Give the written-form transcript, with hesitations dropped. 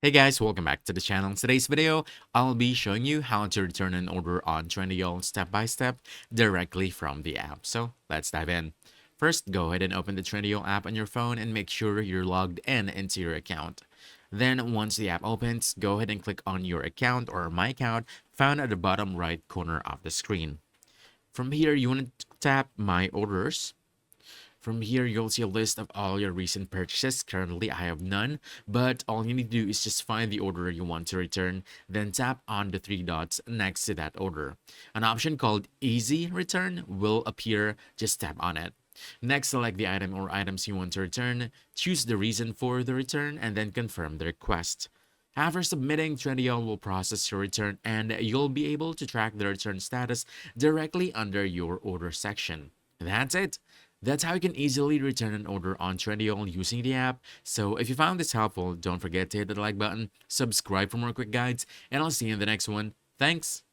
Hey guys, welcome back to the channel. In today's video, I'll be showing you how to return an order on Trendyol step by step directly from the app. So let's dive in. First, go ahead and open the Trendyol app on your phone and make sure you're logged in into your account. Then once the app opens, go ahead and click on your account or my account found at the bottom right corner of the screen. From here, you want to tap My Orders. From here, you'll see a list of all your recent purchases. Currently, I have none, but all you need to do is just find the order you want to return, then tap on the three dots next to that order. An option called Easy Return will appear, just tap on it. Next, select the item or items you want to return, choose the reason for the return, and then confirm the request. After submitting, Trendyol will process your return and you'll be able to track the return status directly under your order section. That's it. That's how you can easily return an order on Trendyol using the app. So if you found this helpful, don't forget to hit the like button, subscribe for more quick guides, and I'll see you in the next one. Thanks!